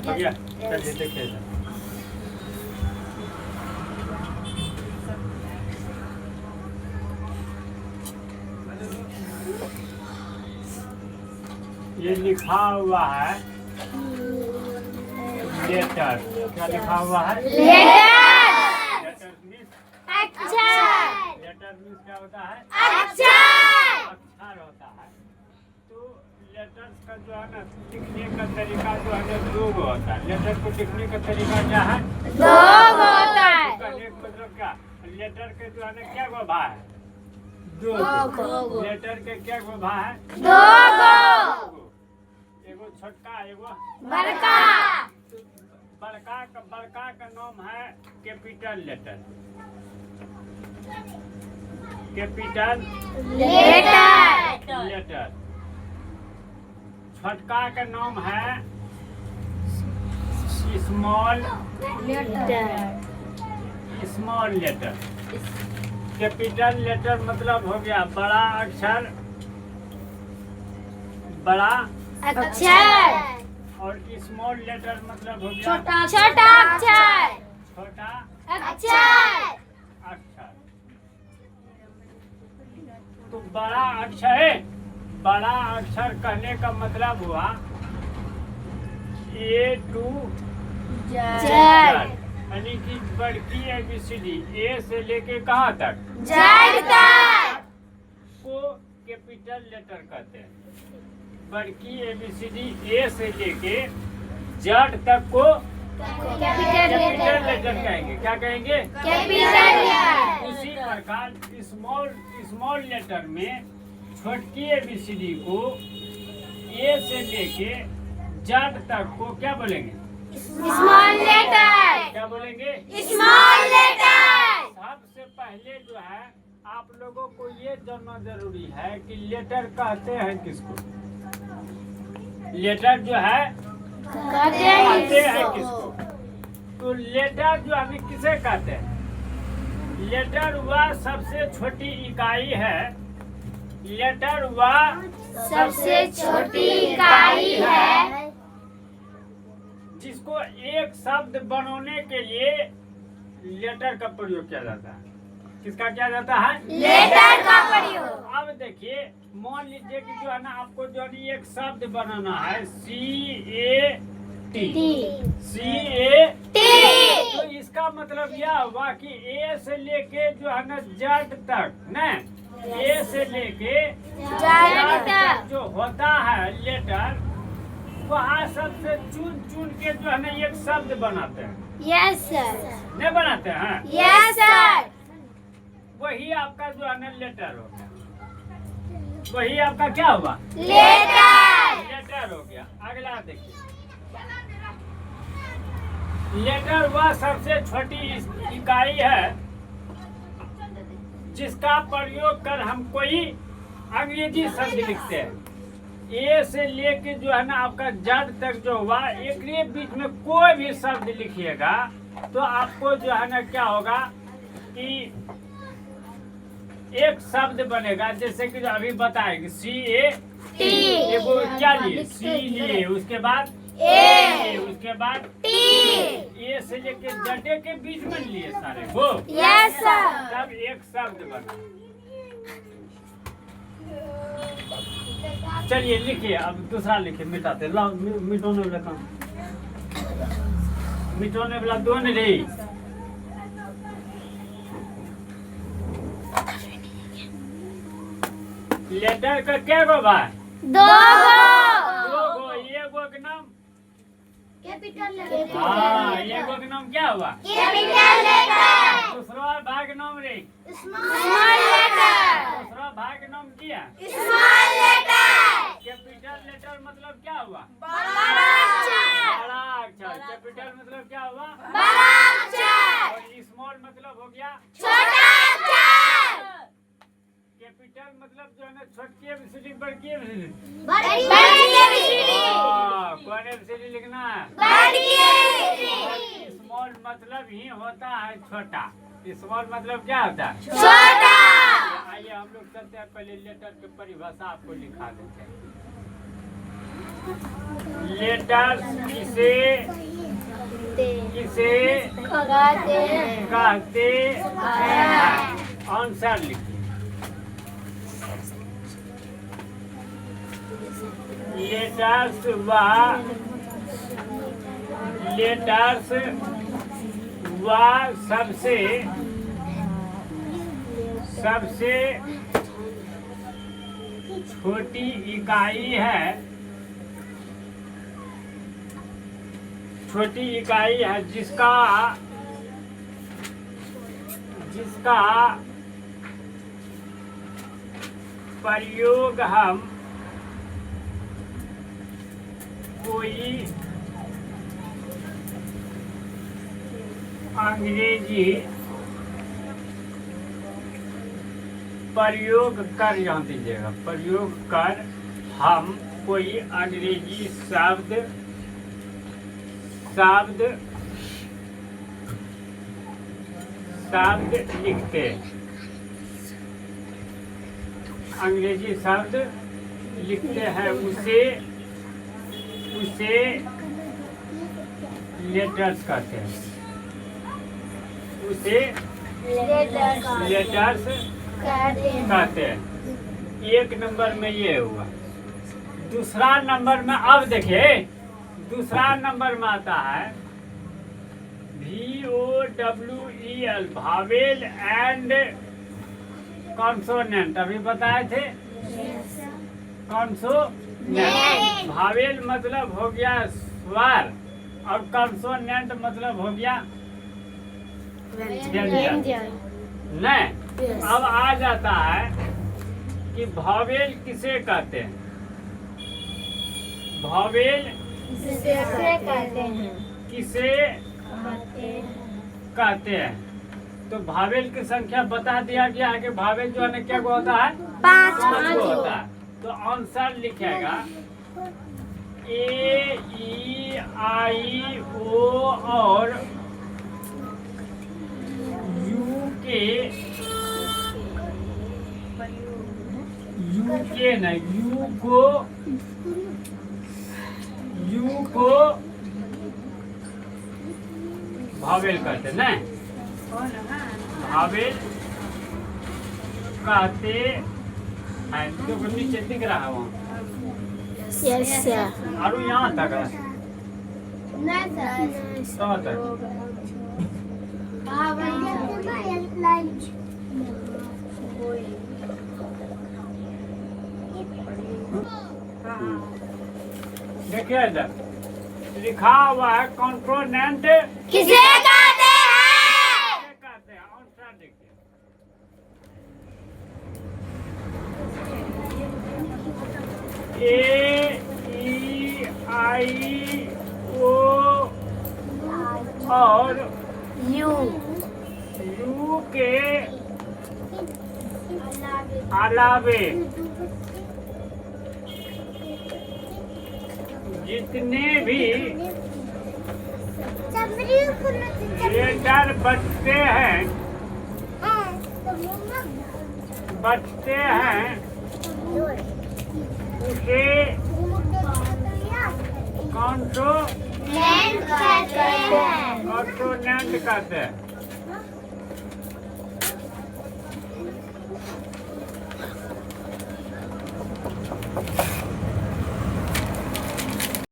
हो गया, चलिए देखिए। ये लिखा हुआ है लेटर। क्या लिखा हुआ है? लेटर मीन्स अक्षर। लेटर मीन्स क्या होता है? अक्षर। अक्षर होता है। तो लेटर्स का जो है ना लिखने का तरीका जो है ना दो गो होता है। लेटर को लिखने का तरीका क्या है? दो होता है। कहने का मतलब क्या? लेटर के जो है ना क्या गो भाग है? दो गो। लेटर के क्या गो भाग है? दो गो। एगो छोटका एगो बड़का। बड़का का नाम है कैपिटल लेटर। Capital letter. छोटका का नाम है स्मॉल लेटर। कैपिटल लेटर मतलब हो गया बड़ा अक्षर, बड़ा अक्षर। और स्मॉल लेटर मतलब हो गया छोटा अक्षर। छोटा अक्षर। अक्षर। तो बड़ा अक्षर है। बड़ा अक्षर कहने का मतलब हुआ A to Z, यानी कि बड़की ABCD A से लेके कहाँ तक? Z तक को कैपिटल लेटर कहते हैं। बड़की ABCD A से लेके Z तक को कैपिटल लेटर कहेंगे। क्या कहेंगे? Capital letter. उसी प्रकार स्मॉल लेटर में छोटकी ABCD को A से लेके Z तक को क्या बोलेंगे? Small letter. क्या बोलेंगे? Small letter. सबसे पहले जो है आप लोगों को ये जानना जरूरी है कि लेटर कहते हैं किसको? लेटर जो है कहते हैं किसको? तो लेटर जो हमें किसे कहते हैं? लेटर वह सबसे छोटी इकाई है। लेटर वह सबसे छोटी इकाई है जिसको एक शब्द बनाने के लिए लेटर का प्रयोग किया जाता है। किसका किया जाता है? लेटर का प्रयोग। अब देखिए, मान लीजिए कि जो है ना आपको जो है एक शब्द बनाना है CAT। तो इसका मतलब यह हुआ कि A से लेके जो है ना Z तक न A से लेके Z तक जो होता है लेटर, वहाँ सबसे चुन के जो है ना एक शब्द बनाते हैं। Yes sir. नहीं बनाते हैं? Yes sir. वही आपका जो है ना लेटर हो गया। वही आपका क्या हुआ? लेटर हो गया। अगला देखिए, लेटर वह सबसे छोटी इकाई है जिसका प्रयोग कर हम कोई अंग्रेजी शब्द लिखते हैं। A से लेके जो है ना आपका Z तक जो हुआ, एक बीच में कोई भी शब्द लिखिएगा तो आपको जो है ना क्या होगा कि एक शब्द बनेगा। जैसे कि अभी बताएगी CAT, एगो क्या लिए? C लिए, उसके बाद A, उसके बाद A से लेके Z के बीच में लिए सारे वो। Yes sir. तब एक शब्द बना। चलिए लिखिए, अब दूसरा लिखिए, मिटाते लाओ। मिटाने वाला काम, मिटाने वाला दो नहीं रही। लेटर का क्या गो भाई? दो गो। एगो के नाम कैपिटल हाँ, एगो के नाम क्या हुआ? Capital letter. दूसरा भाग नाम रे? Small letter. दूसरा भाग नाम क्या? Small letter. कैपिटल लेटर मतलब क्या हुआ? बड़ा अक्षर। बड़ा अक्षर। कैपिटल मतलब क्या हुआ? बड़ा अक्षर। और स्मॉल मतलब हो गया छोटा अक्षर। कैपिटल मतलब जो है ना छोटकी ABCD, बड़की ABCD। बड़ी ABCD। कौन ABCD लिखना है? बड़ी ABCD। स्मॉल मतलब ही होता है छोटा। स्मॉल मतलब क्या होता है? छोटा। आइए हम लोग चलते हैं, पहले लेटर की परिभाषा आपको लिखा देते हैं। लेटर्स किसे कहते हैं? आंसर लिखिए। लेटर्स व सबसे छोटी इकाई है, जिसका प्रयोग हम कोई अंग्रेजी प्रयोग कर, यहाँ दीजिएगा, प्रयोग कर हम कोई अंग्रेजी शब्द लिखते, अंग्रेजी शब्द लिखते हैं, उसे लेटर्स कहते हैं, उसे लेटर्स कहते हैं। एक नंबर में ये हुआ। दूसरा नंबर में अब देखिए, दूसरा नंबर में आता है VOWEL, भावेल एंड कॉन्सोनेंट। अभी बताए थे कॉन्सोनेंट। भावेल मतलब हो गया स्वर और कॉन्सोनेंट मतलब हो गया व्यंजन। नहीं, अब आ जाता है कि भावेल किसे कहते हैं? भावेल किसे कहते हैं? तो भावेल की संख्या बता दिया गया है कि भावेल जो है क्या होता है? 5 होता है। तो आंसर लिखेगा A-E-I-O और यू को भावेल कहते हैं। भावेल कहते हैं। तो नीचे दिख रहा है वहाँ। और यहाँ तक है, कहाँ तक? देखिए इधर लिखा हुआ है कॉन्सोनेंट किसे कहते हैं? आंसर देखिए। A-E-I-O और यू के अलावे जितने भी लेटर बचते हैं उसे कॉन्सोनेंट कहते हैं।